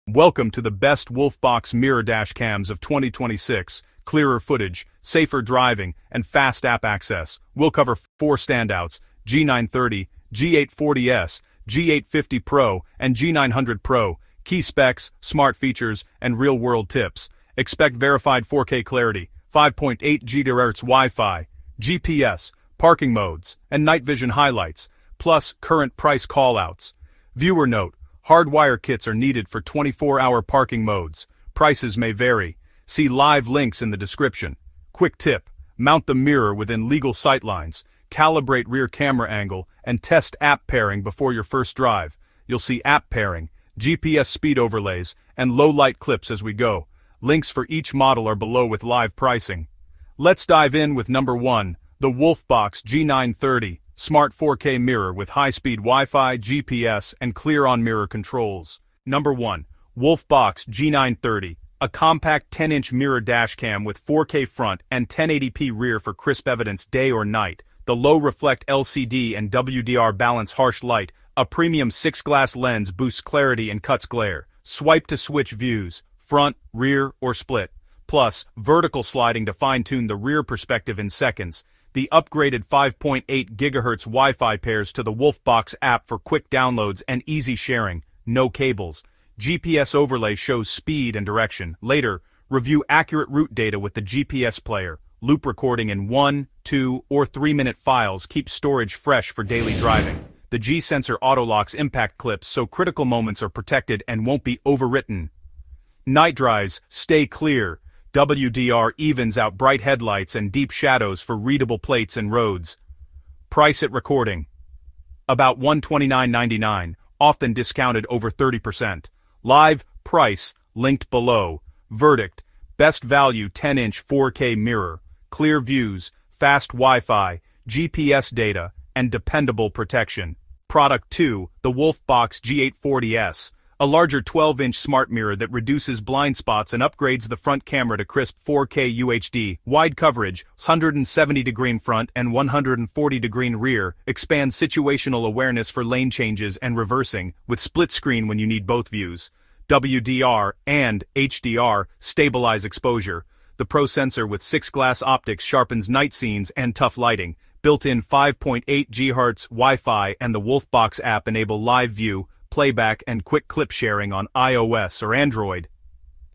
Welcome to the best WOLFBOX Mirror Dash Cams of 2026, clearer footage, safer driving, and fast app access. We'll cover 4 standouts: G930, G840S, G850 Pro, and G900 PRO, key specs, smart features, and real-world tips. Expect verified 4K clarity, 5.8 GHz Wi-Fi, GPS, parking modes, and night vision highlights, plus current price callouts. Viewer note: hardwire kits are needed for 24-hour parking modes. Prices may vary. See live links in the description. Quick tip: mount the mirror within legal sightlines, calibrate rear camera angle, and test app pairing before your first drive. You'll see app pairing, GPS speed overlays, and low-light clips as we go. Links for each model are below with live pricing. Let's dive in with number 1, the WOLFBOX G930. Smart 4K mirror with high-speed Wi-Fi, GPS, and clear on-mirror controls. Number 1. WOLFBOX G930. A compact 10-inch mirror dash cam with 4K front and 1080p rear for crisp evidence day or night. The low-reflect LCD and WDR balance harsh light. A premium 6-glass lens boosts clarity and cuts glare. Swipe to switch views, front, rear, or split. Plus, vertical sliding to fine-tune the rear perspective in seconds. The upgraded 5.8 GHz Wi-Fi pairs to the WOLFBOX app for quick downloads and easy sharing. No cables. GPS overlay shows speed and direction. Later, review accurate route data with the GPS player. Loop recording in 1, 2, or 3-minute files keeps storage fresh for daily driving. The G-Sensor auto-locks impact clips so critical moments are protected and won't be overwritten. Night drives, stay clear. WDR evens out bright headlights and deep shadows for readable plates and roads. Price at recording: about $129.99, often discounted over 30%. Live price linked below. Verdict: best value 10-inch 4K mirror, clear views, fast Wi-Fi, GPS data, and dependable protection. Product 2, the WOLFBOX G840S. A larger 12-inch smart mirror that reduces blind spots and upgrades the front camera to crisp 4K UHD, wide coverage, 170° front and 140° rear, expands situational awareness for lane changes and reversing, with split screen when you need both views. WDR and HDR stabilize exposure. The Pro sensor with 6-glass optics sharpens night scenes and tough lighting. Built-in 5.8 GHz Wi-Fi and the WOLFBOX app enable live view, playback, and quick clip sharing on iOS or Android.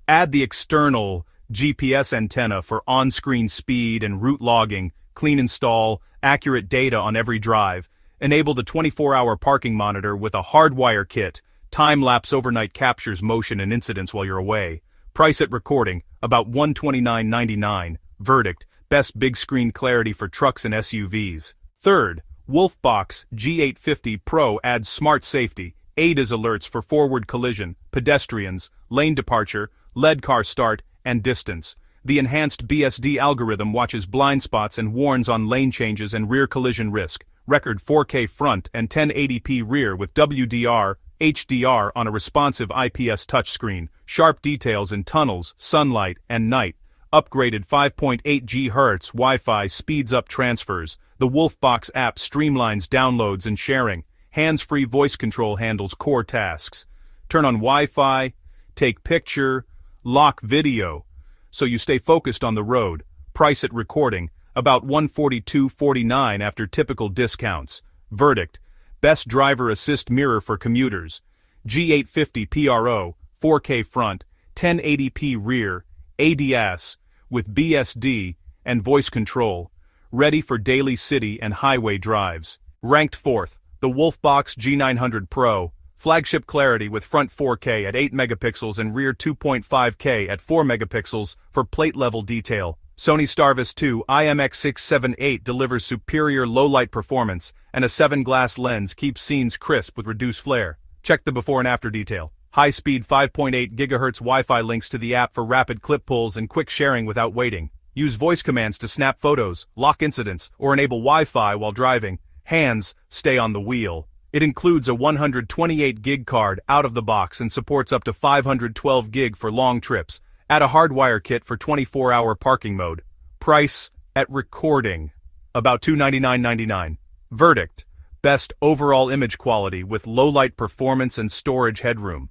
Add the external GPS antenna for on-screen speed and route logging, clean install, accurate data on every drive. Enable the 24-hour parking monitor with a hardwire kit. Time-lapse overnight captures motion and incidents while you're away. Price at recording: about $129.99. Verdict: best big screen clarity for trucks and SUVs. Third, WOLFBOX G850 Pro adds smart safety. ADAS alerts for forward collision, pedestrians, lane departure, lead car start, and distance. The enhanced BSD algorithm watches blind spots and warns on lane changes and rear collision risk. Record 4K front and 1080p rear with WDR, HDR on a responsive IPS touchscreen. Sharp details in tunnels, sunlight, and night. Upgraded 5.8 GHz Wi-Fi speeds up transfers. The WOLFBOX app streamlines downloads and sharing. Hands-free voice control handles core tasks. Turn on Wi-Fi, take picture, lock video, so you stay focused on the road. Price at recording: about $142.49 after typical discounts. Verdict: best driver assist mirror for commuters. G850 PRO, 4K front, 1080p rear, ADAS, with BSD and voice control. Ready for daily city and highway drives. Ranked 4th, the WOLFBOX G900 PRO. Flagship clarity with front 4K at 8 megapixels and rear 2.5K at 4 megapixels for plate-level detail. Sony STARVIS 2 IMX678 delivers superior low-light performance, and a 7-glass lens keeps scenes crisp with reduced flare. Check the before and after detail. High-speed 5.8 GHz Wi-Fi links to the app for rapid clip pulls and quick sharing without waiting. Use voice commands to snap photos, lock incidents, or enable Wi-Fi while driving. Hands stay on the wheel. It includes a 128 gig card out of the box and supports up to 512 gig for long trips. Add a hardwire kit for 24-hour parking mode. Price at recording: about $299.99. Verdict: best overall image quality with low light performance and storage headroom.